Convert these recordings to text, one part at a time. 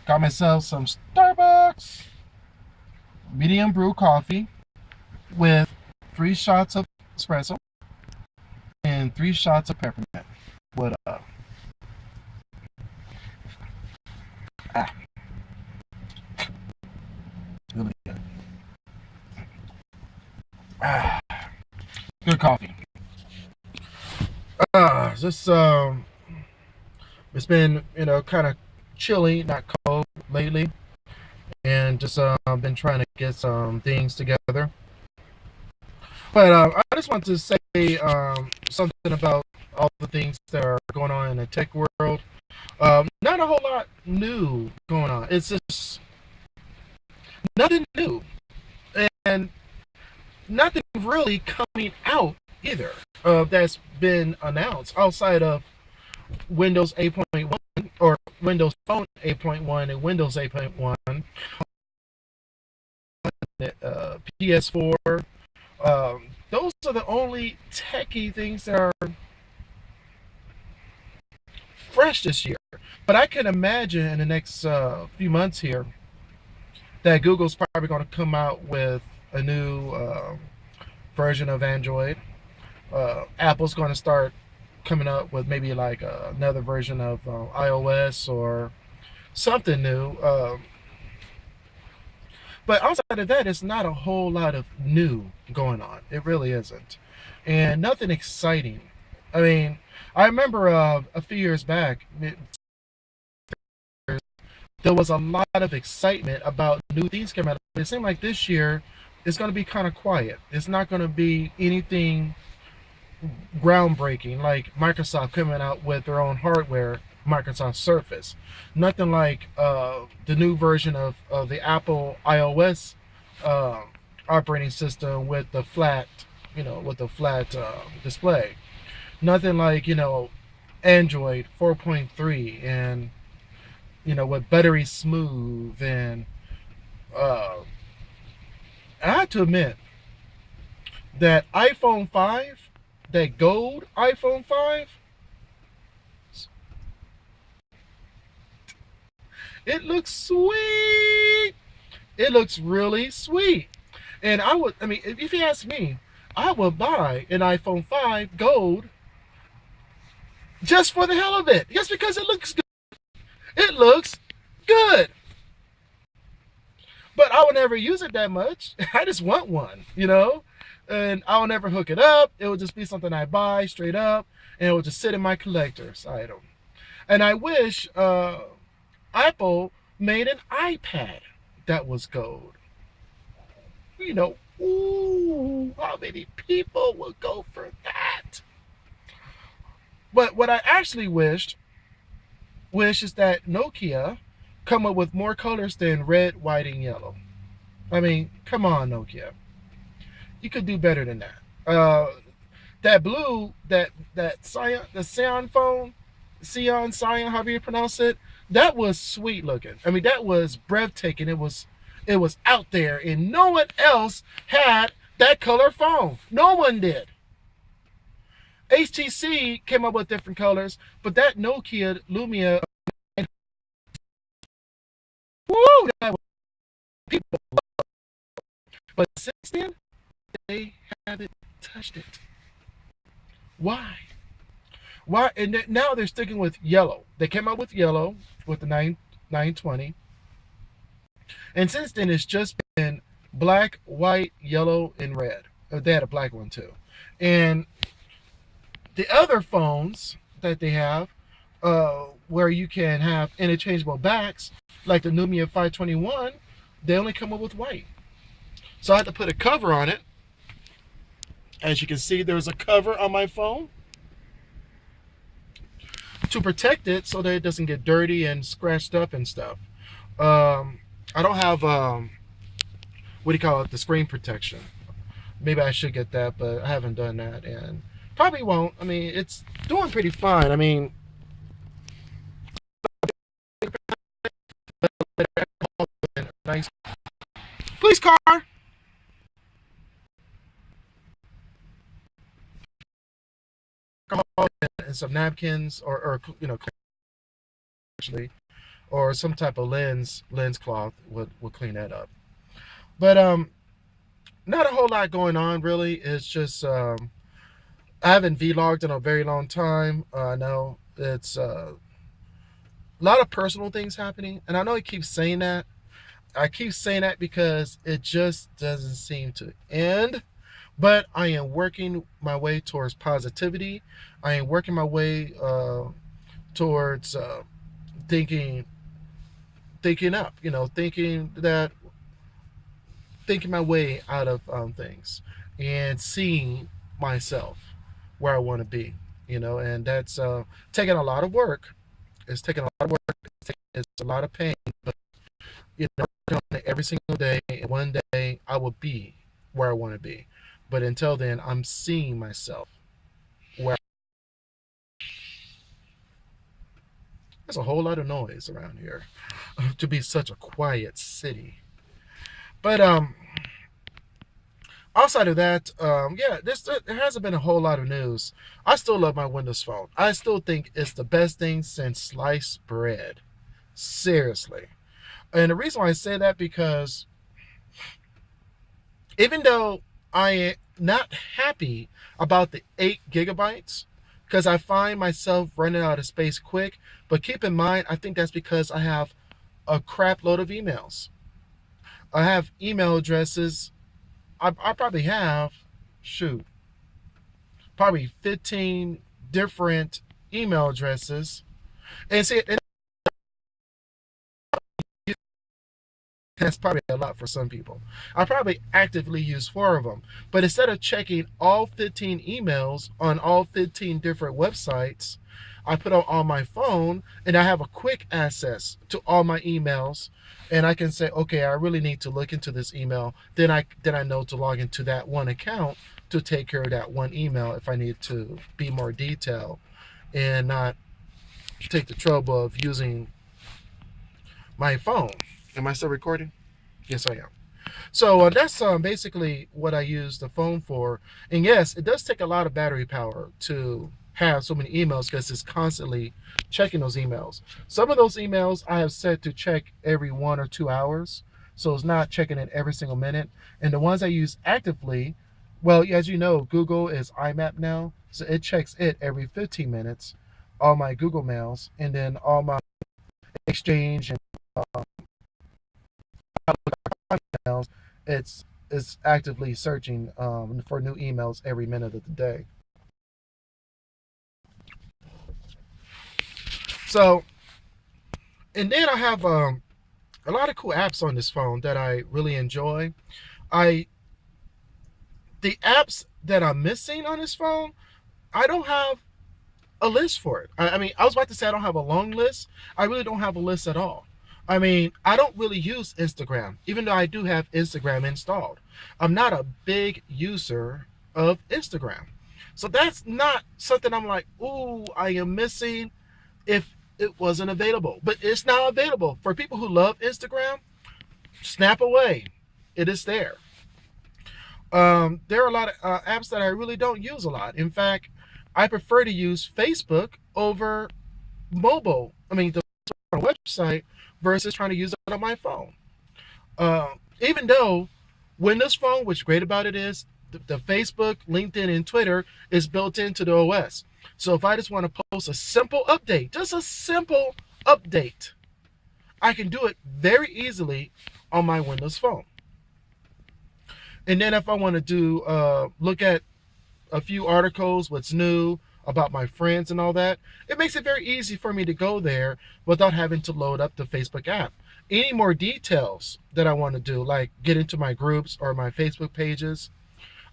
Got myself some Starbucks medium brew coffee with 3 shots of espresso and 3 shots of peppermint. What up? Ah, really good. Ah, good coffee. Just it's been kind of chilly, not cold lately, and just been trying to get some things together. But I just want to say something about all the things that are going on in the tech world. Not a whole lot new going on. It's just nothing new, and nothing really coming out either that's been announced outside of Windows 8.1 or Windows Phone 8.1 and Windows 8.1, PS4. Those are the only techie things that are fresh this year. But I can imagine in the next few months here that Google's probably going to come out with a new version of Android. Apple's going to start coming up with maybe like another version of iOS or something new. But outside of that, it's not a whole lot of new going on. It really isn't. And nothing exciting. I mean, I remember a few years back, there was a lot of excitement about new things coming out. It seemed like this year it's going to be kind of quiet. It's not going to be anything groundbreaking like Microsoft coming out with their own hardware, Microsoft Surface. Nothing like the new version of the Apple iOS uh, operating system with the flat, with the flat display. Nothing like Android 4.3 and with buttery smooth and uh, I have to admit that iPhone 5, that gold iPhone 5, it looks sweet. It looks really sweet. And I mean, if you ask me, I would buy an iPhone 5 gold just for the hell of it. Just because it looks good. It looks good. But I would never use it that much. I just want one. And I will never hook it up. It will just be something I buy straight up, and it will just sit in my collector's item. And I wish Apple made an iPad that was gold. Ooh, how many people would go for that? But what I actually wish is that Nokia come up with more colors than red, white, and yellow. I mean, come on, Nokia, you could do better than that. That blue, that Cyan, the Cyan phone, Cyan, however you pronounce it, that was sweet looking. I mean, that was breathtaking. It was out there, and no one else had that color phone. No one did. HTC came up with different colors, but that Nokia Lumia, woo, that was people. But since then, they haven't touched it. Why? Why? And now they're sticking with yellow. They came out with yellow with the 920, and since then it's just been black, white, yellow, and red. They had a black one too, and the other phones that they have, where you can have interchangeable backs, like the Lumia 521, they only come up with white. So I had to put a cover on it. As you can see, there's a cover on my phone to protect it so that it doesn't get dirty and scratched up and stuff. I don't have what do you call it, the screen protection. Maybe I should get that, but I haven't done that, and probably won't. I mean, it's doing pretty fine. I mean, nice police car and some napkins, or actually. or some type of lens cloth would clean that up. But not a whole lot going on really. It's just I haven't vlogged in a very long time. I know it's a lot of personal things happening, and I know I keep saying that. I keep saying that because it just doesn't seem to end. But I am working my way towards positivity. I am working my way towards thinking, thinking up. You know, thinking my way out of things, and seeing myself where I want to be. You know, and that's taking a lot of work. It's taking a lot of work. It's a lot of pain. But you know, every single day, and one day I will be where I want to be. But until then, I'm seeing myself where. There's a whole lot of noise around here to be such a quiet city. But outside of that, yeah, there hasn't been a whole lot of news. I still love my Windows Phone. I still think it's the best thing since sliced bread. Seriously. And the reason why I say that, because even though I am not happy about the 8 GB, because I find myself running out of space quick. But keep in mind, I think that's because I have a crap load of emails. I have email addresses. I probably have, shoot, probably 15 different email addresses. And see, and that's probably a lot for some people. I probably actively use 4 of them. But instead of checking all 15 emails on all 15 different websites, I put on my phone, and I have a quick access to all my emails, and I can say, okay, I really need to look into this email. Then I know to log into that one account to take care of that one email if I need to be more detailed, and not take the trouble of using my phone. Am I still recording? Yes, I am. So that's basically what I use the phone for. And yes, it does take a lot of battery power to have so many emails, because it's constantly checking those emails. Some of those emails I have set to check every 1 or 2 hours. So it's not checking it every single minute. And the ones I use actively, well, as you know, Google is IMAP now. So it checks it every 15 minutes, all my Google mails, and then all my Exchange and emails. It's actively searching for new emails every minute of the day. So, and then I have a lot of cool apps on this phone that I really enjoy. I The apps that I'm missing on this phone, I don't have a list for it. I mean, I was about to say I don't have a long list. I really don't have a list at all. I mean, I don't really use Instagram, even though I do have Instagram installed. I'm not a big user of Instagram. So that's not something I'm like, ooh, I am missing if it wasn't available. But it's now available. For people who love Instagram, snap away. It is there. There are a lot of apps that I really don't use a lot. In fact, I prefer to use Facebook over mobile. I mean, the website versus trying to use it on my phone. Even though Windows Phone, what's great about it is the Facebook, LinkedIn, and Twitter is built into the OS. So if I just want to post a simple update, just a simple update, I can do it very easily on my Windows Phone. And then if I want to do look at a few articles, what's new about my friends and all that, it makes it very easy for me to go there without having to load up the Facebook app. Any more details that I want to do, like get into my groups or my Facebook pages,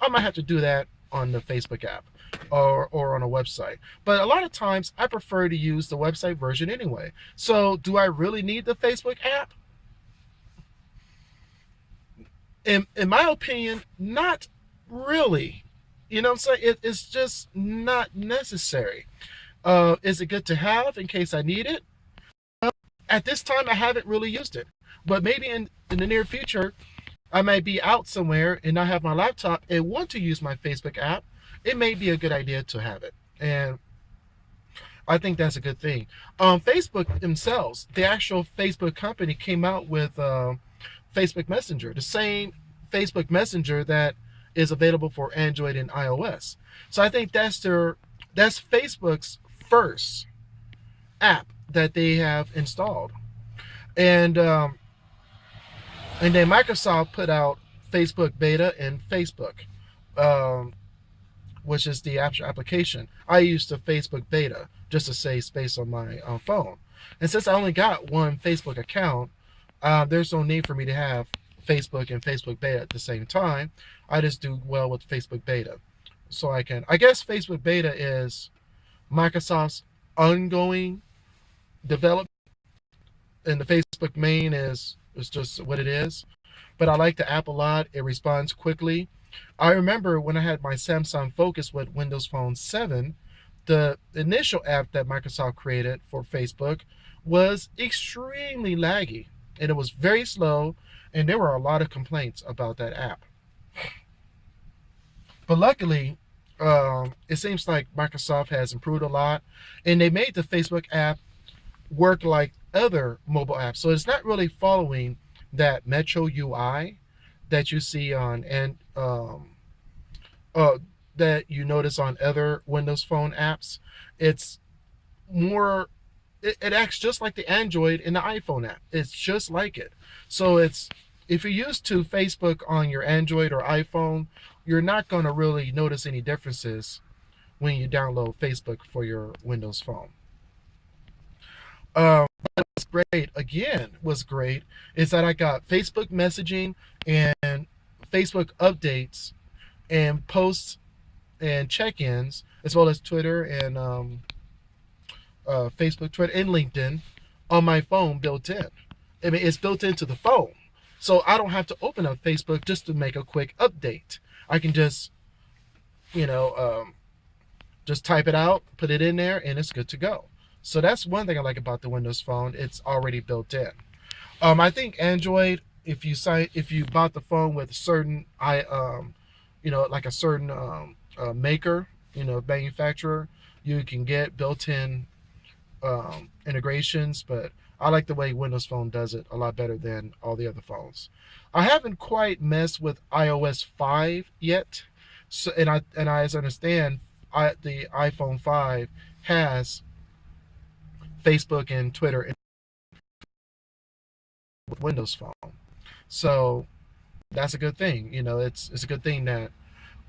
I might have to do that on the Facebook app or on a website. But a lot of times I prefer to use the website version anyway. So do I really need the Facebook app? In my opinion, not really. You know what I'm saying? It's just not necessary. Is it good to have in case I need it? At this time, I haven't really used it. But maybe in the near future, I might be out somewhere and I have my laptop and want to use my Facebook app. It may be a good idea to have it. And I think that's a good thing. Facebook themselves, the actual Facebook company, came out with Facebook Messenger, the same Facebook Messenger that is available for Android and iOS. So I think that's Facebook's first app that they have installed, and then Microsoft put out Facebook Beta and Facebook, um, which is the actual application. I used the Facebook Beta just to save space on my phone. And since I only got one Facebook account, there's no need for me to have Facebook and Facebook Beta at the same time. I just do well with Facebook Beta. So I guess Facebook Beta is Microsoft's ongoing development, and the Facebook main is just what it is. But I like the app a lot. It responds quickly. I remember when I had my Samsung Focus with Windows Phone 7, the initial app that Microsoft created for Facebook was extremely laggy, and it was very slow, and there were a lot of complaints about that app. But luckily, it seems like Microsoft has improved a lot, and they made the Facebook app work like other mobile apps. So it's not really following that Metro UI that you see on and that you notice on other Windows Phone apps. It's more, it acts just like the Android and the iPhone app. It's just like it. So it's, if you're used to Facebook on your Android or iPhone, you're not going to really notice any differences when you download Facebook for your Windows Phone. What's great, again, was great, is that I got Facebook messaging and Facebook updates and posts and check-ins, as well as Twitter and Facebook, Twitter, and LinkedIn on my phone built in. I mean, it's built into the phone. So I don't have to open up Facebook just to make a quick update. I can just, just type it out, put it in there, and it's good to go. So that's one thing I like about the Windows Phone. It's already built in. I think Android, if you bought the phone with a certain like a certain maker, manufacturer, you can get built-in integrations. But I like the way Windows Phone does it a lot better than all the other phones. I haven't quite messed with iOS 5 yet. So and I as I understand, the iPhone 5 has Facebook and Twitter with Windows Phone. So that's a good thing. It's a good thing that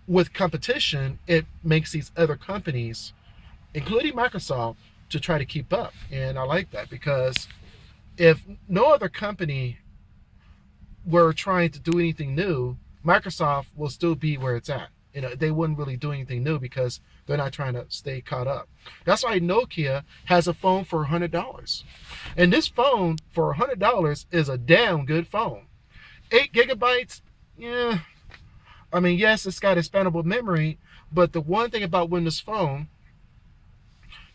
with competition, it makes these other companies, including Microsoft, to try to keep up. And I like that, because if no other company were trying to do anything new, Microsoft will still be where it's at. They wouldn't really do anything new because they're not trying to stay caught up. That's why Nokia has a phone for $100. And this phone for $100 is a damn good phone. 8 gigabytes, yeah. I mean, yes, it's got expandable memory, but the one thing about Windows Phone,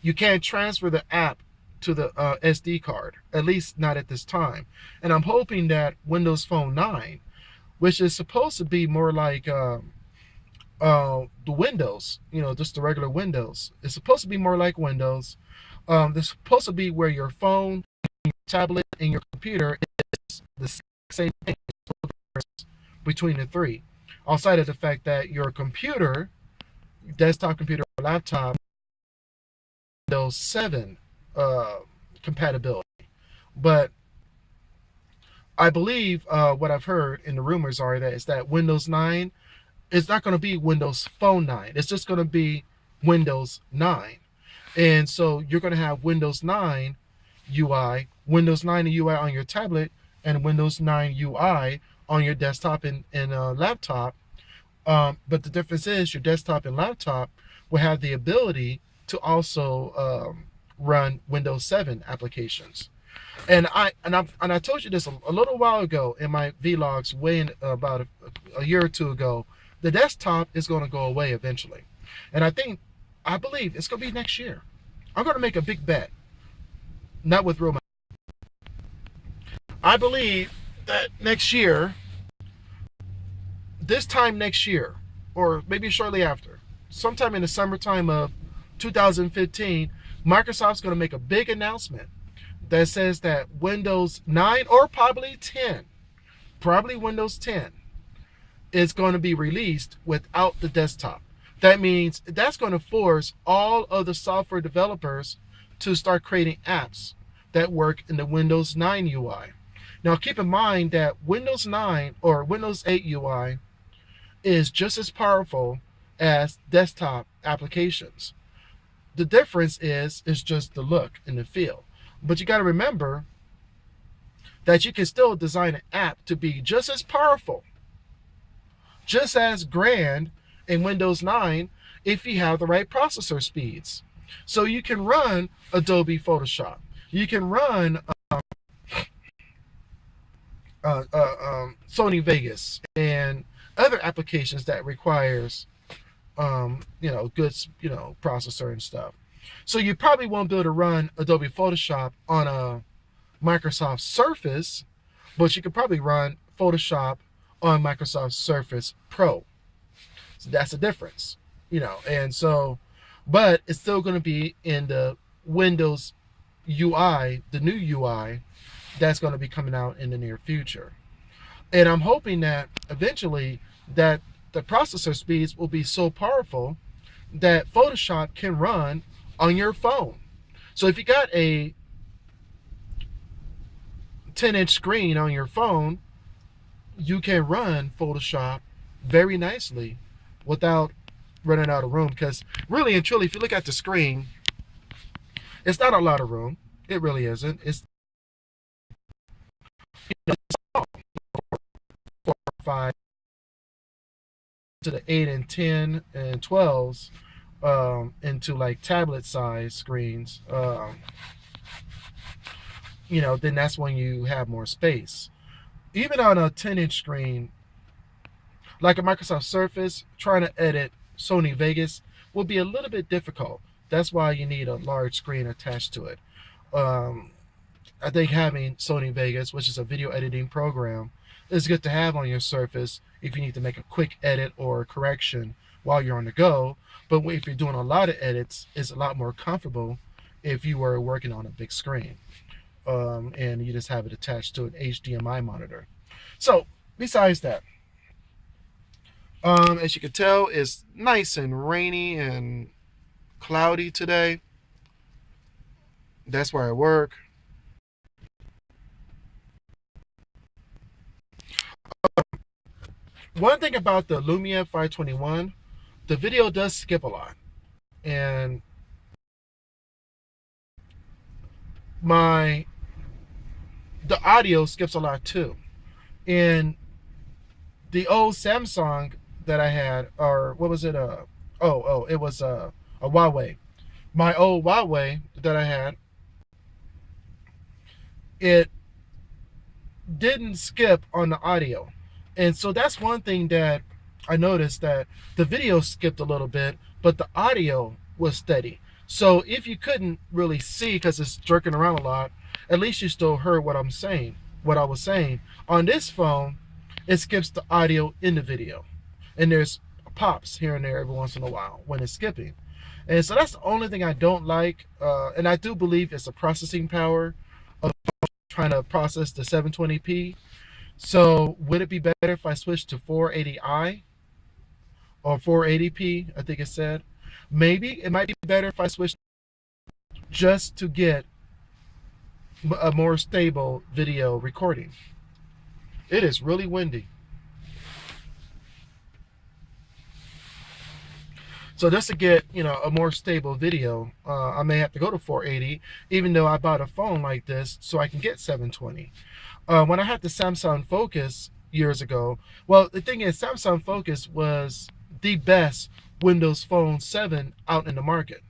you can't transfer the app to the SD card, at least not at this time. And I'm hoping that Windows Phone 9, which is supposed to be more like the Windows, just the regular Windows. It's supposed to be more like Windows. It's supposed to be where your phone, your tablet, and your computer is the same thing between the three. Outside of the fact that your computer, desktop computer or laptop, Windows 7 compatibility. But I believe what I've heard in the rumors are that it's that Windows 9, it's not going to be Windows Phone 9. It's just going to be Windows 9. And so you're going to have Windows 9 UI, Windows 9 UI on your tablet, and Windows 9 UI on your desktop and laptop. But the difference is your desktop and laptop will have the ability to also run Windows 7 applications. And I told you this a little while ago in my vlogs, way in about a year or two ago. The desktop is going to go away eventually, and I believe it's going to be next year. I'm going to make a big bet, not with real money. I believe that next year, this time next year, or maybe shortly after, sometime in the summertime of 2015, Microsoft's going to make a big announcement that says that Windows 9 or probably 10, probably Windows 10, is going to be released without the desktop. That means that's going to force all of the software developers to start creating apps that work in the Windows 9 UI. Now keep in mind that Windows 9 or Windows 8 UI is just as powerful as desktop applications. The difference is just the look and the feel. But you got to remember that you can still design an app to be just as powerful, just as grand in Windows 9 if you have the right processor speeds. So you can run Adobe Photoshop. You can run Sony Vegas and other applications that requires good processor and stuff. So you probably won't be able to run Adobe Photoshop on a Microsoft Surface, but you could probably run Photoshop on Microsoft Surface Pro. So that's the difference, and so, but it's still going to be in the Windows UI, the new UI that's going to be coming out in the near future. And I'm hoping that eventually that the processor speeds will be so powerful that Photoshop can run on your phone. So if you got a 10-inch screen on your phone, you can run Photoshop very nicely without running out of room. Because really and truly, if you look at the screen, it's not a lot of room. It really isn't. It's, small. 4, 5 to the 8 and 10 and 12s into like tablet size screens. Then that's when you have more space. Even on a 10-inch screen, like a Microsoft Surface, trying to edit Sony Vegas will be a little bit difficult. That's why you need a large screen attached to it. I think having Sony Vegas, which is a video editing program, is good to have on your Surface if you need to make a quick edit or correction while you're on the go. But if you're doing a lot of edits, it's a lot more comfortable if you were working on a big screen. And you just have it attached to an HDMI monitor. So besides that, as you can tell, it's nice and rainy and cloudy today. That's where I work. One thing about the Lumia 521, the video does skip a lot, and the audio skips a lot too. And the old Samsung that I had, or what was it? It was a Huawei. My old Huawei that I had, it didn't skip on the audio. And so that's one thing that I noticed, that the video skipped a little bit, but the audio was steady. So if you couldn't really see because it's jerking around a lot, at least you still heard what I was saying. On this phone, it skips the audio in the video. And there's pops here and there every once in a while when it's skipping. And so that's the only thing I don't like. And I do believe it's a processing power of trying to process the 720p. So would it be better if I switched to 480i or 480p? I think it said. Maybe it might be better if I switched just to get a more stable video recording. It is really windy. So just to get a more stable video, I may have to go to 480, even though I bought a phone like this so I can get 720. When I had the Samsung Focus years ago, well, the thing is, Samsung Focus was the best Windows Phone 7 out in the market.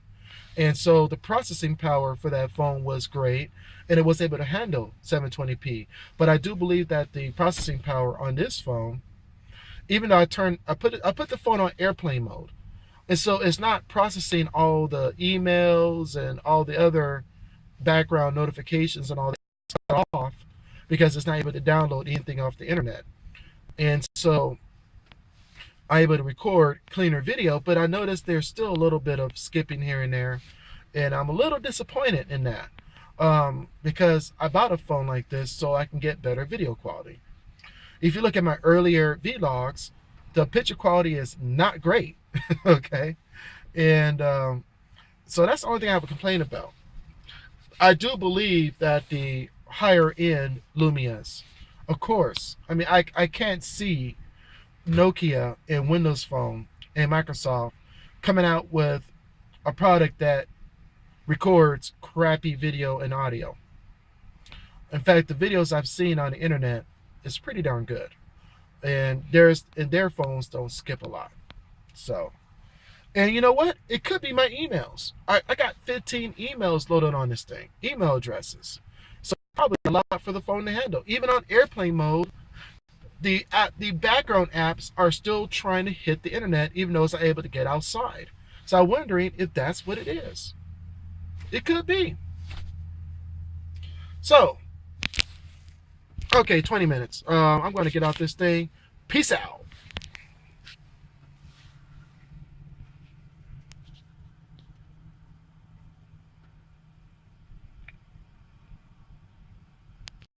And so the processing power for that phone was great, and it was able to handle 720p. But I do believe that the processing power on this phone, even though I put the phone on airplane mode, and so it's not processing all the emails and all the other background notifications and all that off, because it's not able to download anything off the internet. And so I'm able to record cleaner video, but I noticed there's still a little bit of skipping here and there. And I'm a little disappointed in that, because I bought a phone like this so I can get better video quality. If you look at my earlier vlogs, the picture quality is not great. Okay, and so that's the only thing I would complain about. I do believe that the higher end Lumias, of course, I mean, I can't see Nokia and Windows Phone and Microsoft coming out with a product that records crappy video and audio. In fact, the videos I've seen on the internet is pretty darn good, and their phones don't skip a lot. So, and you know what? It could be my emails. I got 15 emails loaded on this thing, email addresses. So probably a lot for the phone to handle. Even on airplane mode, the background apps are still trying to hit the internet, even though it's not able to get outside. So I'm wondering if that's what it is. It could be. So, okay, 20 minutes. I'm going to get out this thing. Peace out.